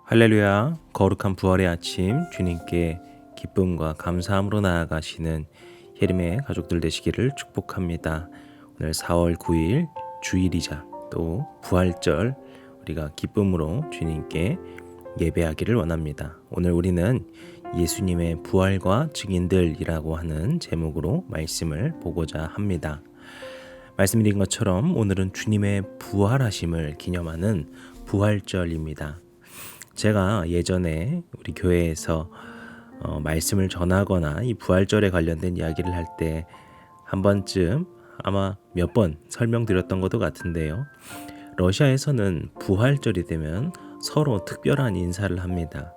할렐루야. 거룩한 부활의 아침, 주님께 기쁨과 감사함으로 나아가시는 예림의 가족들 되시기를 축복합니다. 오늘 4월 9일 주일이자 또 부활절, 우리가 기쁨으로 주님께 예배하기를 원합니다. 오늘 우리는 예수님의 부활과 증인들이라고 하는 제목으로 말씀을 보고자 합니다. 말씀드린 것처럼 오늘은 주님의 부활하심을 기념하는 부활절입니다. 제가 예전에 우리 교회에서 말씀을 전하거나 이 부활절에 관련된 이야기를 할 때 한 번쯤 아마 몇 번 설명드렸던 것도 같은데요. 러시아에서는 부활절이 되면 서로 특별한 인사를 합니다.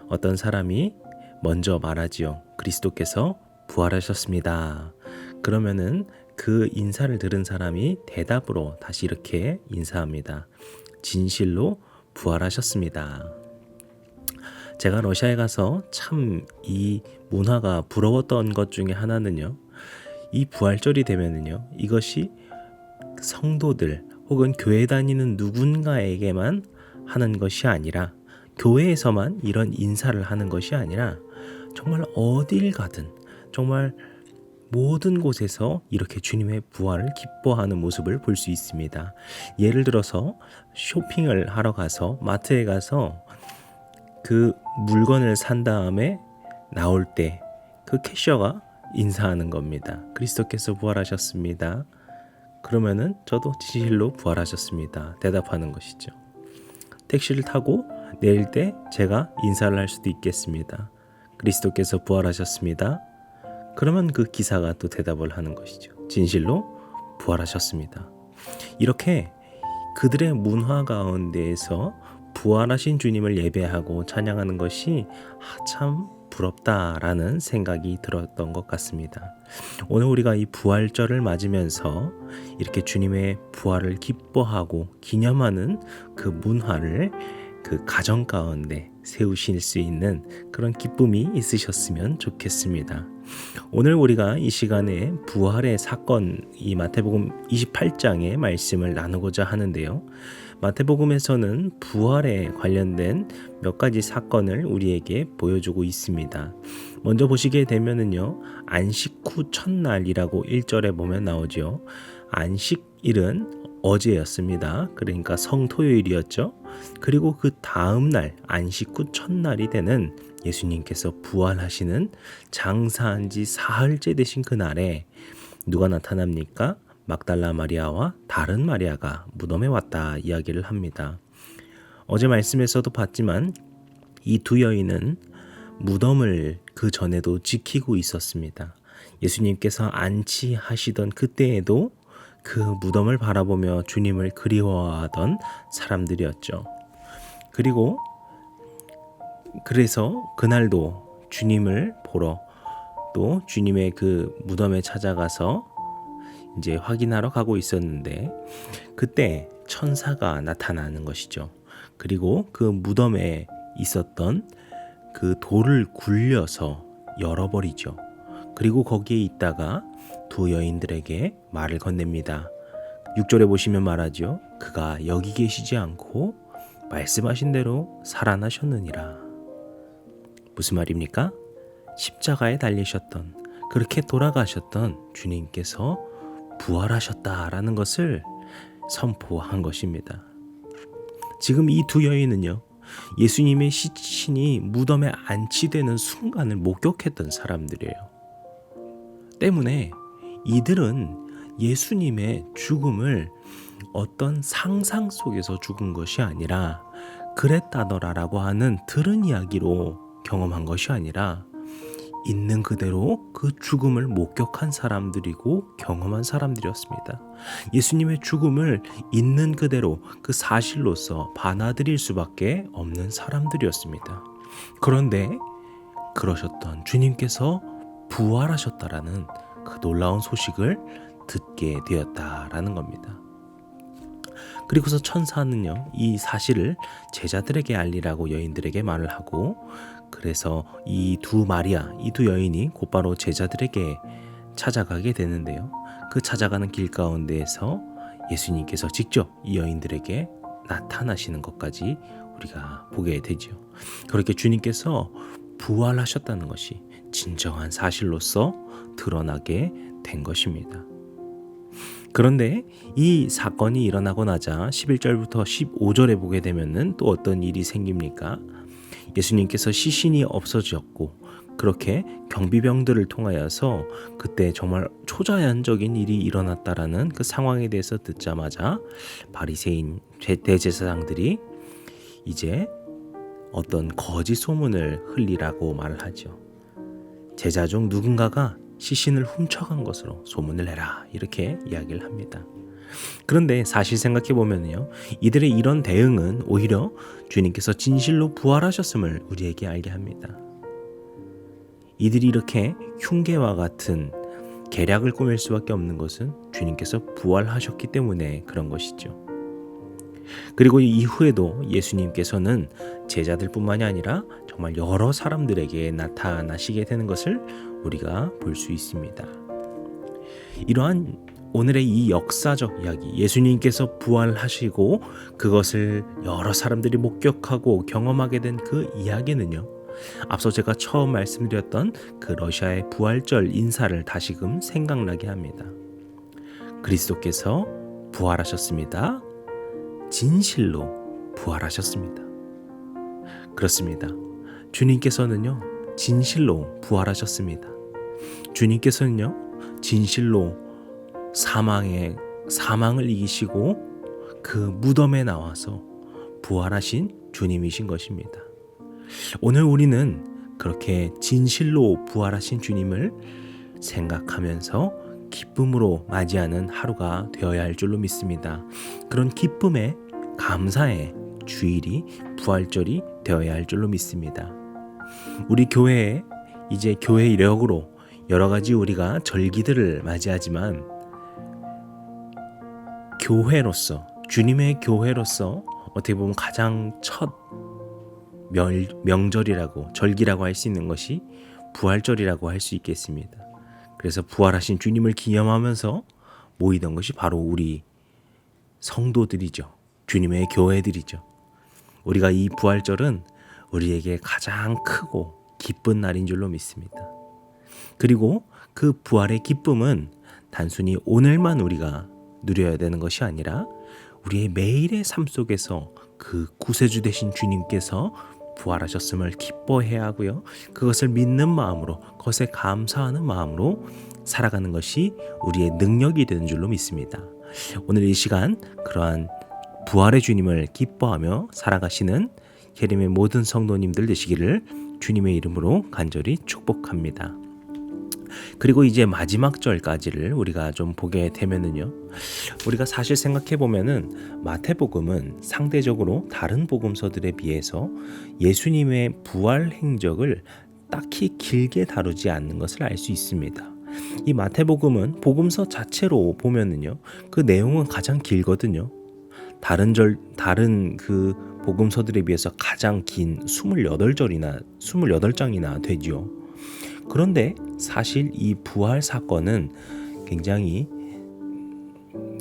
어떤 사람이 먼저 말하지요. 그리스도께서 부활하셨습니다. 그러면은 그 인사를 들은 사람이 대답으로 다시 이렇게 인사합니다. 진실로 부활하셨습니다. 제가 러시아에 가서 참 이 문화가 부러웠던 것 중에 하나는요. 이 부활절이 되면은요. 이것이 성도들 혹은 교회 다니는 누군가에게만 하는 것이 아니라 교회에서만 이런 인사를 하는 것이 아니라 정말 어딜 가든 정말 모든 곳에서 이렇게 주님의 부활을 기뻐하는 모습을 볼 수 있습니다. 예를 들어서 쇼핑을 하러 가서 마트에 가서 그 물건을 산 다음에 나올 때 그 캐셔가 인사하는 겁니다. 그리스도께서 부활하셨습니다. 그러면은 저도 진실로 부활하셨습니다. 대답하는 것이죠. 택시를 타고 내릴 때 제가 인사를 할 수도 있겠습니다. 그리스도께서 부활하셨습니다. 그러면 그 기사가 또 대답을 하는 것이죠. 진실로 부활하셨습니다. 이렇게 그들의 문화 가운데에서 부활하신 주님을 예배하고 찬양하는 것이 참 부럽다라는 생각이 들었던 것 같습니다. 오늘 우리가 이 부활절을 맞으면서 이렇게 주님의 부활을 기뻐하고 기념하는 그 문화를 그 가정 가운데 세우실 수 있는 그런 기쁨이 있으셨으면 좋겠습니다. 오늘 우리가 이 시간에 부활의 사건, 이 마태복음 28장의 말씀을 나누고자 하는데요. 마태복음에서는 부활에 관련된 몇 가지 사건을 우리에게 보여주고 있습니다. 먼저 보시게 되면은요, 안식 후 첫날이라고 1절에 보면 나오죠. 안식일은 어제였습니다. 그러니까 성토요일이었죠. 그리고 그 다음 날 안식 후 첫날이 되는 예수님께서 부활하시는 장사한 지 사흘째 되신 그날에 누가 나타납니까? 막달라 마리아와 다른 마리아가 무덤에 왔다 이야기를 합니다. 어제 말씀에서도 봤지만 이 두 여인은 무덤을 그 전에도 지키고 있었습니다. 예수님께서 안치하시던 그때에도 그 무덤을 바라보며 주님을 그리워하던 사람들이었죠. 그래서 그날도 주님을 보러 또 주님의 그 무덤에 찾아가서 이제 확인하러 가고 있었는데 그때 천사가 나타나는 것이죠. 그리고 그 무덤에 있었던 그 돌을 굴려서 열어버리죠. 그리고 거기에 있다가 두 여인들에게 말을 건넵니다. 6절에 보시면 말하죠. 그가 여기 계시지 않고 말씀하신 대로 살아나셨느니라. 무슨 말입니까? 십자가에 달리셨던, 그렇게 돌아가셨던 주님께서 부활하셨다라는 것을 선포한 것입니다. 지금 이 두 여인은요, 예수님의 시신이 무덤에 안치되는 순간을 목격했던 사람들이에요. 때문에 이들은 예수님의 죽음을 어떤 상상 속에서 죽은 것이 아니라 그랬다더라라고 하는 들은 이야기로 경험한 것이 아니라 있는 그대로 그 죽음을 목격한 사람들이고 경험한 사람들이었습니다. 예수님의 죽음을 있는 그대로 그 사실로서 받아들일 수밖에 없는 사람들이었습니다. 그런데 그러셨던 주님께서 부활하셨다라는 그 놀라운 소식을 듣게 되었다라는 겁니다. 그리고서 천사는요, 이 사실을 제자들에게 알리라고 여인들에게 말을 하고, 그래서 이 두 여인이 곧바로 제자들에게 찾아가게 되는데요. 그 찾아가는 길 가운데에서 예수님께서 직접 이 여인들에게 나타나시는 것까지 우리가 보게 되죠. 그렇게 주님께서 부활하셨다는 것이 진정한 사실로서 드러나게 된 것입니다. 그런데 이 사건이 일어나고 나자 11절부터 15절에 보게 되면은 또 어떤 일이 생깁니까? 예수님께서 시신이 없어졌고 그렇게 경비병들을 통하여서 그때 정말 초자연적인 일이 일어났다라는 그 상황에 대해서 듣자마자 바리새인 대제사장들이 이제 어떤 거짓 소문을 흘리라고 말을 하죠. 제자 중 누군가가 시신을 훔쳐간 것으로 소문을 내라, 이렇게 이야기를 합니다. 그런데 사실 생각해 보면요, 이들의 이런 대응은 오히려 주님께서 진실로 부활하셨음을 우리에게 알게 합니다. 이들이 이렇게 흉계와 같은 계략을 꾸밀 수밖에 없는 것은 주님께서 부활하셨기 때문에 그런 것이죠. 그리고 이후에도 예수님께서는 제자들뿐만이 아니라 정말 여러 사람들에게 나타나시게 되는 것을 우리가 볼 수 있습니다. 이러한 오늘의 이 역사적 이야기, 예수님께서 부활하시고 그것을 여러 사람들이 목격하고 경험하게 된 그 이야기는요, 앞서 제가 처음 말씀드렸던 그 러시아의 부활절 인사를 다시금 생각나게 합니다. 그리스도께서 부활하셨습니다. 진실로 부활하셨습니다. 그렇습니다. 주님께서는요, 진실로 부활하셨습니다. 주님께서는요, 진실로 사망을 이기시고 그 무덤에 나와서 부활하신 주님이신 것입니다. 오늘 우리는 그렇게 진실로 부활하신 주님을 생각하면서 기쁨으로 맞이하는 하루가 되어야 할 줄로 믿습니다. 그런 기쁨에 감사의 주일이 부활절이 되어야 할 줄로 믿습니다. 우리 교회에 이제 교회 이력으로 여러 가지 우리가 절기들을 맞이하지만 교회로서, 주님의 교회로서 어떻게 보면 가장 첫 명절이라고, 절기라고 할 수 있는 것이 부활절이라고 할 수 있겠습니다. 그래서 부활하신 주님을 기념하면서 모이던 것이 바로 우리 성도들이죠. 주님의 교회들이죠. 우리가 이 부활절은 우리에게 가장 크고 기쁜 날인 줄로 믿습니다. 그리고 그 부활의 기쁨은 단순히 오늘만 우리가 누려야 되는 것이 아니라 우리의 매일의 삶 속에서 그 구세주 되신 주님께서 부활하셨음을 기뻐해야 하고요, 그것을 믿는 마음으로, 그것에 감사하는 마음으로 살아가는 것이 우리의 능력이 되는 줄로 믿습니다. 오늘 이 시간 그러한 부활의 주님을 기뻐하며 살아가시는 예림의 모든 성도님들 되시기를 주님의 이름으로 간절히 축복합니다. 그리고 이제 마지막 절까지를 우리가 좀 보게 되면은요, 우리가 사실 생각해 보면은 마태복음은 상대적으로 다른 복음서들에 비해서 예수님의 부활 행적을 딱히 길게 다루지 않는 것을 알 수 있습니다. 이 마태복음은 복음서 자체로 보면은요, 그 내용은 가장 길거든요. 다른 그 복음서들에 비해서 가장 긴 28장이나 되죠. 그런데 사실 이 부활 사건은 굉장히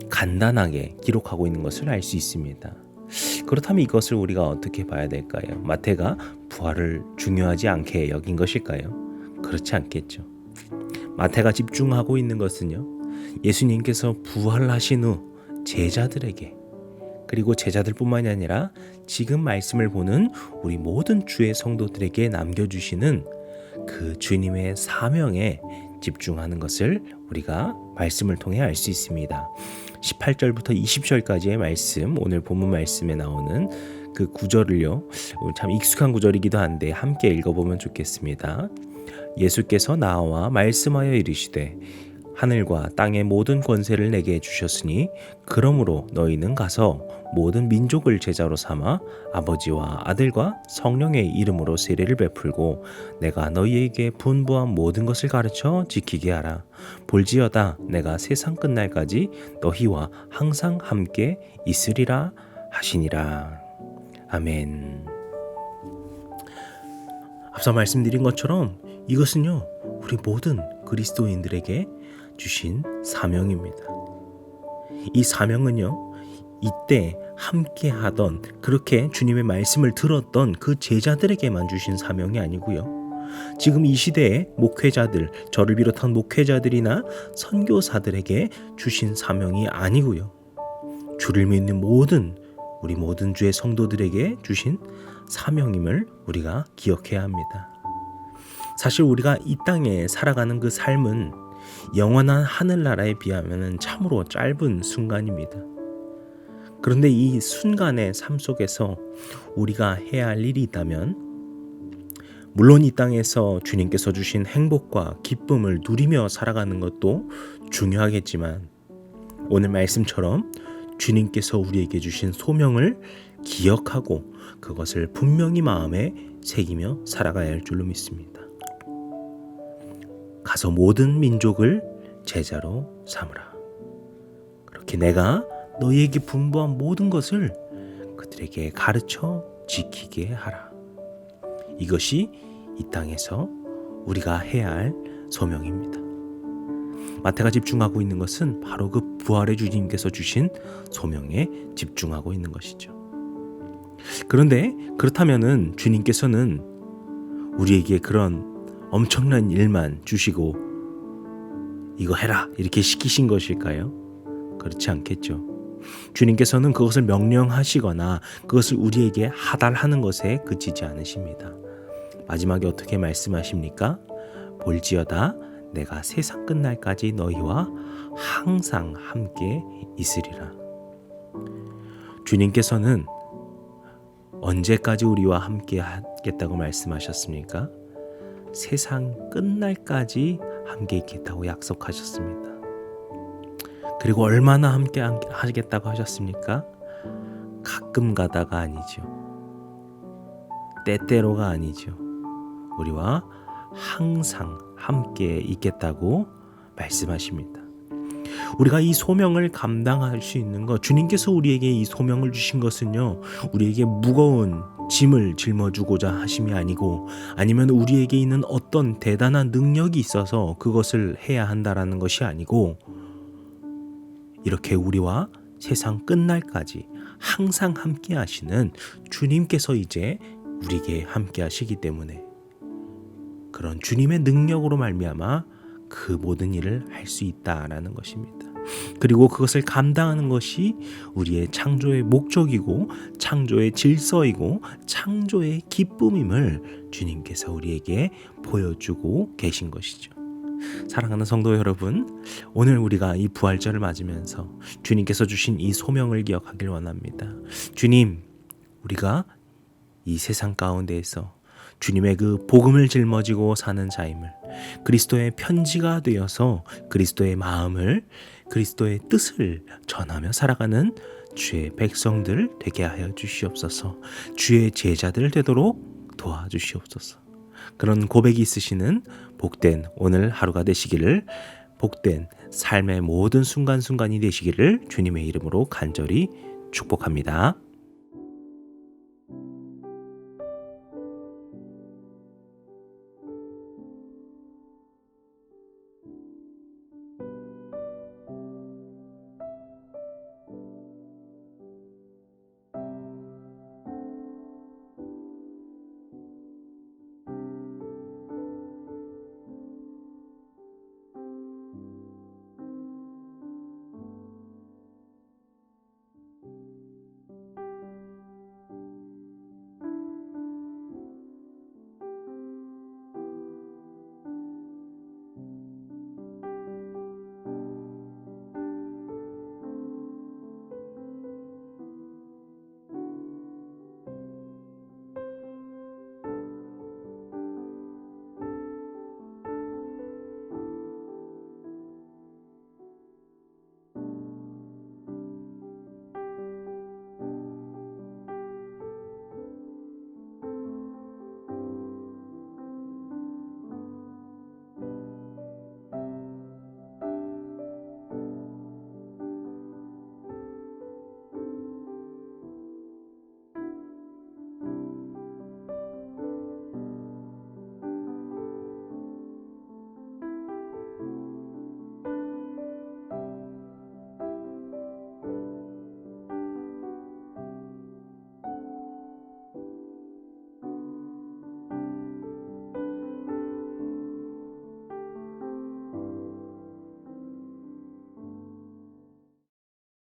간단하게 기록하고 있는 것을 알 수 있습니다. 그렇다면 이것을 우리가 어떻게 봐야 될까요? 마태가 부활을 중요하지 않게 여긴 것일까요? 그렇지 않겠죠. 마태가 집중하고 있는 것은요, 예수님께서 부활하신 후 제자들에게, 그리고 제자들뿐만이 아니라 지금 말씀을 보는 우리 모든 주의 성도들에게 남겨주시는 그 주님의 사명에 집중하는 것을 우리가 말씀을 통해 알 수 있습니다. 18절부터 20절까지의 말씀, 오늘 본문 말씀에 나오는 그 구절을요, 참 익숙한 구절이기도 한데 함께 읽어보면 좋겠습니다. 예수께서 나와 말씀하여 이르시되 하늘과 땅의 모든 권세를 내게 주셨으니 그러므로 너희는 가서 모든 민족을 제자로 삼아 아버지와 아들과 성령의 이름으로 세례를 베풀고 내가 너희에게 분부한 모든 것을 가르쳐 지키게 하라. 볼지어다 내가 세상 끝날까지 너희와 항상 함께 있으리라 하시니라. 아멘. 앞서 말씀드린 것처럼 이것은요, 우리 모든 그리스도인들에게 주신 사명입니다. 이 사명은요, 이때 함께 하던, 그렇게 주님의 말씀을 들었던 그 제자들에게만 주신 사명이 아니고요. 지금 이 시대의 목회자들, 저를 비롯한 목회자들이나 선교사들에게 주신 사명이 아니고요. 주를 믿는 우리 모든 주의 성도들에게 주신 사명임을 우리가 기억해야 합니다. 사실 우리가 이 땅에 살아가는 그 삶은 영원한 하늘나라에 비하면 참으로 짧은 순간입니다. 그런데 이 순간의 삶 속에서 우리가 해야 할 일이 있다면, 물론 이 땅에서 주님께서 주신 행복과 기쁨을 누리며 살아가는 것도 중요하겠지만, 오늘 말씀처럼 주님께서 우리에게 주신 소명을 기억하고 그것을 분명히 마음에 새기며 살아가야 할 줄로 믿습니다. 가서 모든 민족을 제자로 삼으라. 그렇게 내가 너희에게 분부한 모든 것을 그들에게 가르쳐 지키게 하라. 이것이 이 땅에서 우리가 해야 할 소명입니다. 마태가 집중하고 있는 것은 바로 그 부활의 주님께서 주신 소명에 집중하고 있는 것이죠. 그런데 그렇다면은 주님께서는 우리에게 그런 엄청난 일만 주시고 이거 해라 이렇게 시키신 것일까요? 그렇지 않겠죠. 주님께서는 그것을 명령하시거나 그것을 우리에게 하달하는 것에 그치지 않으십니다. 마지막에 어떻게 말씀하십니까? 볼지어다 내가 세상 끝날까지 너희와 항상 함께 있으리라. 주님께서는 언제까지 우리와 함께 하겠다고 말씀하셨습니까? 세상 끝날까지 함께 있겠다고 약속하셨습니다. 그리고 얼마나 함께 하겠다고 하셨습니까? 가끔 가다가 아니죠. 때때로가 아니죠. 우리와 항상 함께 있겠다고 말씀하십니다. 우리가 이 소명을 감당할 수 있는 것, 주님께서 우리에게 이 소명을 주신 것은요, 우리에게 무거운 짐을 짊어주고자 하심이 아니고, 아니면 우리에게 있는 어떤 대단한 능력이 있어서 그것을 해야 한다라는 것이 아니고, 이렇게 우리와 세상 끝날까지 항상 함께 하시는 주님께서 이제 우리에게 함께 하시기 때문에, 그런 주님의 능력으로 말미암아 그 모든 일을 할 수 있다라는 것입니다. 그리고 그것을 감당하는 것이 우리의 창조의 목적이고 창조의 질서이고 창조의 기쁨임을 주님께서 우리에게 보여주고 계신 것이죠. 사랑하는 성도 여러분, 오늘 우리가 이 부활절을 맞으면서 주님께서 주신 이 소명을 기억하길 원합니다. 주님, 우리가 이 세상 가운데에서 주님의 그 복음을 짊어지고 사는 자임을, 그리스도의 편지가 되어서 그리스도의 마음을, 그리스도의 뜻을 전하며 살아가는 주의 백성들 되게 하여 주시옵소서. 주의 제자들 되도록 도와주시옵소서. 그런 고백이 있으시는 복된 오늘 하루가 되시기를, 복된 삶의 모든 순간순간이 되시기를 주님의 이름으로 간절히 축복합니다.